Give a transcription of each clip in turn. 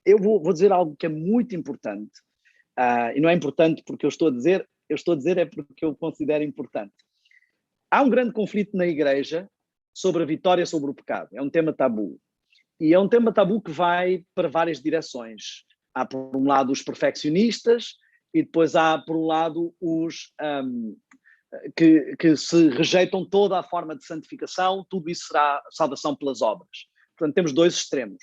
eu vou dizer algo que é muito importante, e não é importante porque eu estou a dizer é porque eu considero importante. Há um grande conflito na igreja sobre a vitória sobre o pecado. É um tema tabu. E é um tema tabu que vai para várias direções. Há, por um lado, os perfeccionistas e depois há, por um lado, os que se rejeitam toda a forma de santificação. Tudo isso será salvação pelas obras. Portanto, temos dois extremos.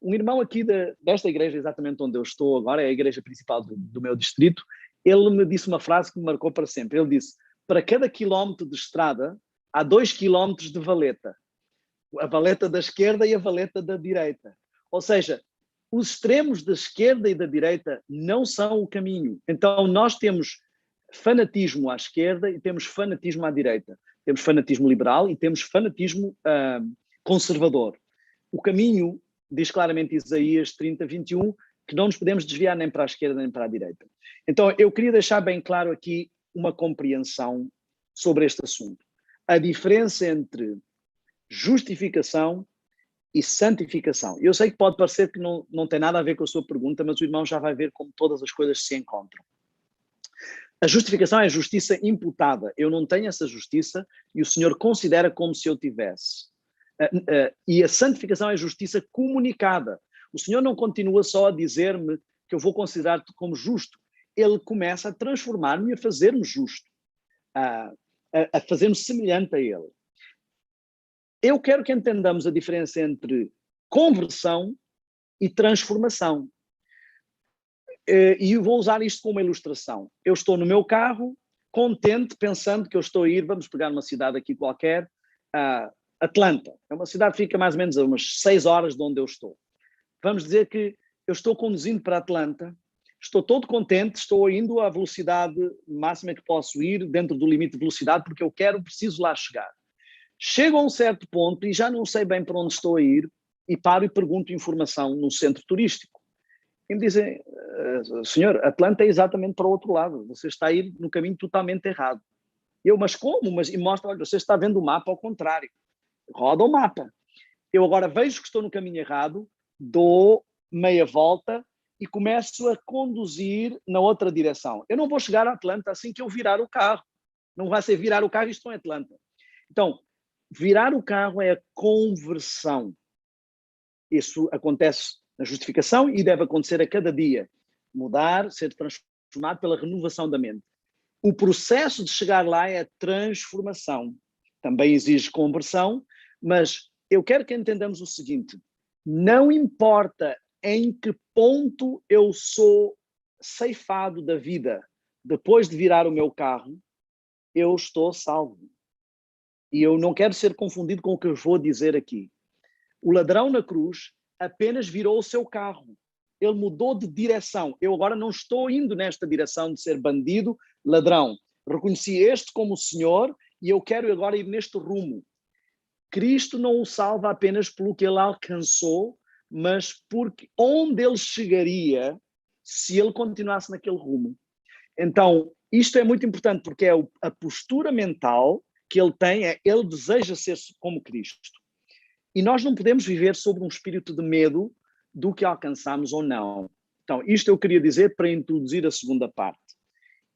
Um irmão aqui desta igreja, exatamente onde eu estou agora, é a igreja principal do meu distrito, ele me disse uma frase que me marcou para sempre. Ele disse: para cada quilómetro de estrada, há 2 quilómetros de valeta. A valeta da esquerda e a valeta da direita. Ou seja, os extremos da esquerda e da direita não são o caminho. Então, nós temos fanatismo à esquerda e temos fanatismo à direita. Temos fanatismo liberal e temos fanatismo conservador. O caminho, diz claramente Isaías 30, 21, que não nos podemos desviar nem para a esquerda nem para a direita. Então, eu queria deixar bem claro aqui uma compreensão sobre este assunto. A diferença entre justificação e santificação. Eu sei que pode parecer que não tem nada a ver com a sua pergunta, mas o irmão já vai ver como todas as coisas se encontram. A justificação é a justiça imputada. Eu não tenho essa justiça e o Senhor considera como se eu tivesse. E a santificação é a justiça comunicada. O Senhor não continua só a dizer-me que eu vou considerar-te como justo. Ele começa a transformar-me e a fazer-me justo, a fazer-me semelhante a Ele. Eu quero que entendamos a diferença entre conversão e transformação. E eu vou usar isto como uma ilustração. Eu estou no meu carro, contente, pensando que eu estou a ir, vamos pegar numa cidade aqui qualquer, Atlanta. É uma cidade que fica mais ou menos a umas 6 horas de onde eu estou. Vamos dizer que eu estou conduzindo para Atlanta, estou todo contente, estou indo à velocidade máxima que posso ir, dentro do limite de velocidade, porque eu preciso lá chegar. Chego a um certo ponto e já não sei bem para onde estou a ir e paro e pergunto informação no centro turístico. E me dizem: senhor, Atlanta é exatamente para o outro lado, você está a ir no caminho totalmente errado. Eu: mas como? E mostra: olha, você está vendo o mapa ao contrário. Roda o mapa. Eu agora vejo que estou no caminho errado, dou meia volta e começo a conduzir na outra direção. Eu não vou chegar a Atlanta assim que eu virar o carro. Não vai ser virar o carro e estou em Atlanta. Então, virar o carro é a conversão. Isso acontece na justificação e deve acontecer a cada dia. Mudar, ser transformado pela renovação da mente. O processo de chegar lá é a transformação. Também exige conversão, mas eu quero que entendamos o seguinte: não importa em que ponto eu sou ceifado da vida depois de virar o meu carro, eu estou salvo. E eu não quero ser confundido com o que eu vou dizer aqui. O ladrão na cruz apenas virou o seu carro. Ele mudou de direção. Eu agora não estou indo nesta direção de ser bandido, ladrão. Reconheci este como o Senhor e eu quero agora ir neste rumo. Cristo não o salva apenas pelo que ele alcançou, mas porque onde ele chegaria se ele continuasse naquele rumo. Então, isto é muito importante porque é a postura mental que ele tem, ele deseja ser como Cristo. E nós não podemos viver sob um espírito de medo do que alcançamos ou não. Então, isto eu queria dizer para introduzir a segunda parte.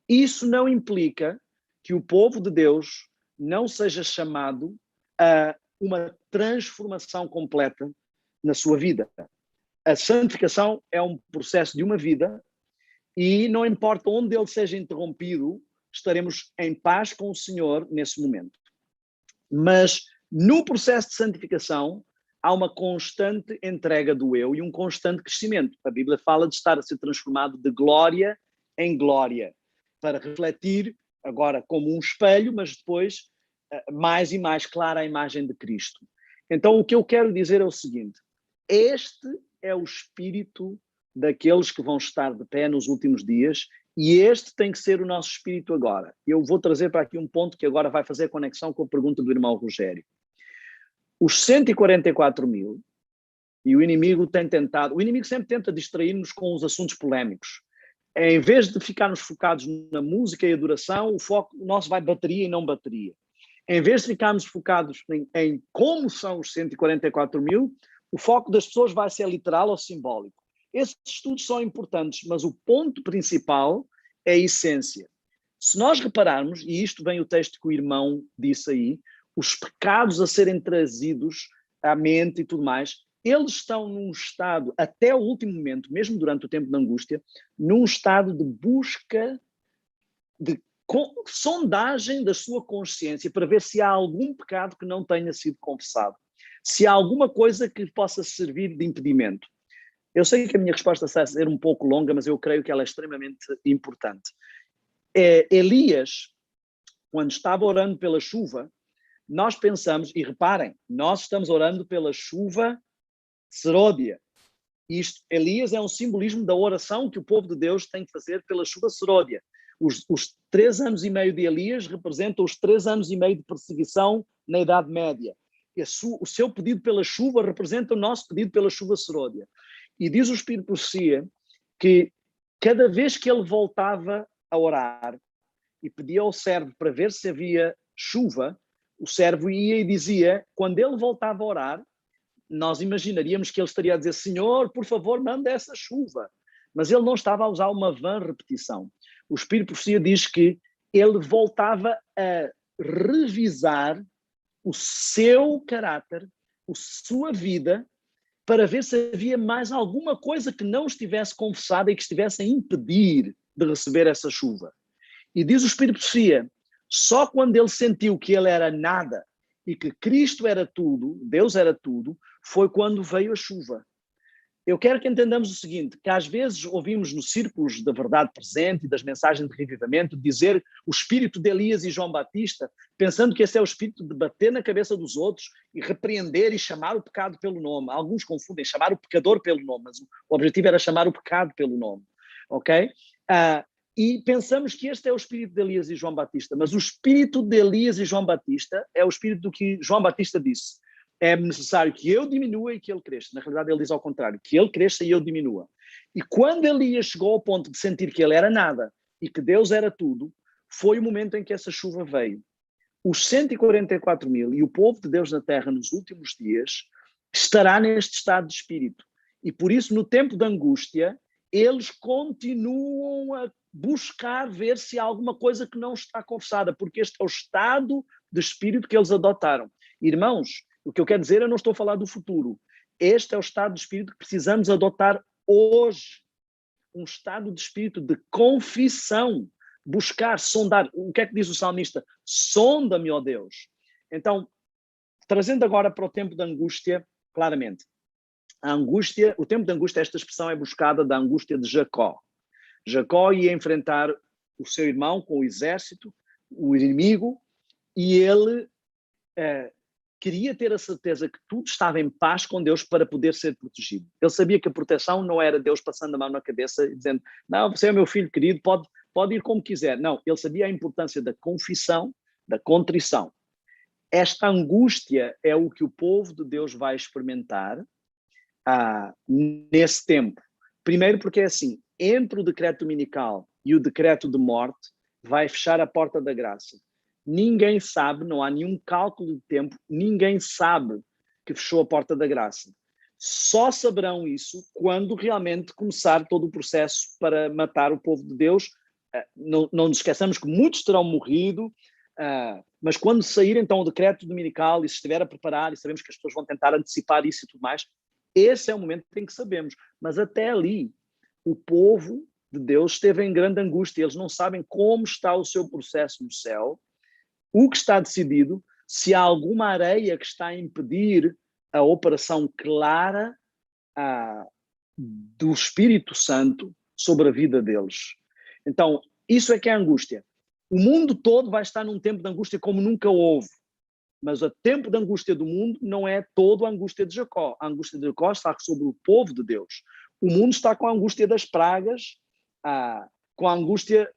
Isso não implica que o povo de Deus não seja chamado a uma transformação completa na sua vida. A santificação é um processo de uma vida e não importa onde ele seja interrompido, estaremos em paz com o Senhor nesse momento. Mas no processo de santificação há uma constante entrega do eu e um constante crescimento. A Bíblia fala de estar a ser transformado de glória em glória, para refletir agora como um espelho, mas depois mais e mais clara a imagem de Cristo. Então o que eu quero dizer é o seguinte: este é o espírito daqueles que vão estar de pé nos últimos dias e este tem que ser o nosso espírito agora. Eu vou trazer para aqui um ponto que agora vai fazer conexão com a pergunta do irmão Rogério. Os 144 mil, e o inimigo sempre tenta distrair-nos com os assuntos polémicos. Em vez de ficarmos focados na música e adoração, o nosso vai bateria e não bateria. Em vez de ficarmos focados em como são os 144 mil, o foco das pessoas vai ser literal ou simbólico. Esses estudos são importantes, mas o ponto principal é a essência. Se nós repararmos, e isto vem o texto que o irmão disse aí, os pecados a serem trazidos à mente e tudo mais, eles estão num estado, até o último momento, mesmo durante o tempo da angústia, num estado de busca, de sondagem da sua consciência para ver se há algum pecado que não tenha sido confessado, se há alguma coisa que possa servir de impedimento. Eu sei que a minha resposta vai ser um pouco longa, mas eu creio que ela é extremamente importante. Elias, quando estava orando pela chuva, nós pensamos, e reparem, nós estamos orando pela chuva seródia. Elias é um simbolismo da oração que o povo de Deus tem que fazer pela chuva seródia. Os 3 anos e meio de Elias representam os 3 anos e meio de perseguição na Idade Média. O seu pedido pela chuva representa o nosso pedido pela chuva seródia. E diz o Espírito de Profecia que cada vez que ele voltava a orar e pedia ao servo para ver se havia chuva, o servo ia e dizia, quando ele voltava a orar, nós imaginaríamos que ele estaria a dizer, Senhor, por favor, manda essa chuva. Mas ele não estava a usar uma vã repetição. O Espírito de Profecia diz que ele voltava a revisar o seu caráter, a sua vida, para ver se havia mais alguma coisa que não estivesse confessada e que estivesse a impedir de receber essa chuva. E diz o Espírito de Profecia, só quando ele sentiu que ele era nada e que Cristo era tudo, Deus era tudo, foi quando veio a chuva. Eu quero que entendamos o seguinte, que às vezes ouvimos nos círculos da verdade presente e das mensagens de revivamento dizer o espírito de Elias e João Batista, pensando que esse é o espírito de bater na cabeça dos outros e repreender e chamar o pecado pelo nome. Alguns confundem chamar o pecador pelo nome, mas o objetivo era chamar o pecado pelo nome, ok? E pensamos que este é o espírito de Elias e João Batista, mas o espírito de Elias e João Batista é o espírito do que João Batista disse. É necessário que eu diminua e que ele cresça. Na realidade, ele diz ao contrário, que ele cresça e eu diminua. E quando Elias chegou ao ponto de sentir que ele era nada e que Deus era tudo, foi o momento em que essa chuva veio. Os 144 mil e o povo de Deus na terra nos últimos dias estará neste estado de espírito. E por isso, no tempo da angústia, eles continuam a buscar ver se há alguma coisa que não está confessada, porque este é o estado de espírito que eles adotaram. Irmãos, o que eu quero dizer, eu não estou a falar do futuro. Este é o estado de espírito que precisamos adotar hoje. Um estado de espírito de confissão. Buscar, sondar. O que é que diz o salmista? Sonda-me, ó Deus. Então, trazendo agora para o tempo da angústia, claramente. A angústia, o tempo da angústia, esta expressão é buscada da angústia de Jacó. Jacó ia enfrentar o seu irmão com o exército, o inimigo, e ele queria ter a certeza que tudo estava em paz com Deus para poder ser protegido. Ele sabia que a proteção não era Deus passando a mão na cabeça e dizendo, não, você é meu filho querido, pode ir como quiser. Não, ele sabia a importância da confissão, da contrição. Esta angústia é o que o povo de Deus vai experimentar nesse tempo. Primeiro porque é assim, entre o decreto dominical e o decreto de morte, vai fechar a porta da graça. Ninguém sabe, não há nenhum cálculo de tempo, ninguém sabe que fechou a porta da graça. Só saberão isso quando realmente começar todo o processo para matar o povo de Deus. Não nos esqueçamos que muitos terão morrido, mas quando sair então o decreto dominical e se estiver a preparar, e sabemos que as pessoas vão tentar antecipar isso e tudo mais, esse é o momento em que sabemos. Mas até ali, o povo de Deus esteve em grande angústia. Eles não sabem como está o seu processo no céu, o que está decidido, se há alguma areia que está a impedir a operação clara do Espírito Santo sobre a vida deles. Então, isso é que é a angústia. O mundo todo vai estar num tempo de angústia como nunca houve. Mas o tempo de angústia do mundo não é todo a angústia de Jacó. A angústia de Jacó está sobre o povo de Deus. O mundo está com a angústia das pragas, com a angústia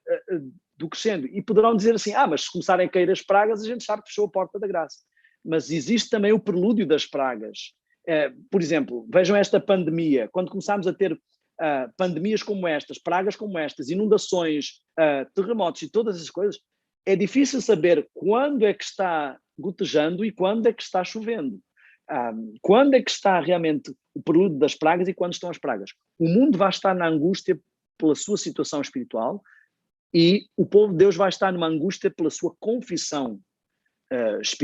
do crescendo. E poderão dizer assim, mas se começarem a cair as pragas, a gente sabe que fechou a porta da graça. Mas existe também o prelúdio das pragas. Por exemplo, vejam esta pandemia. Quando começámos a ter pandemias como estas, pragas como estas, inundações, terremotos e todas essas coisas, é difícil saber quando é que está gotejando e quando é que está chovendo. quando é que está realmente o período das pragas e quando estão as pragas? O mundo vai estar na angústia pela sua situação espiritual e o povo de Deus vai estar numa angústia pela sua confissão espiritual.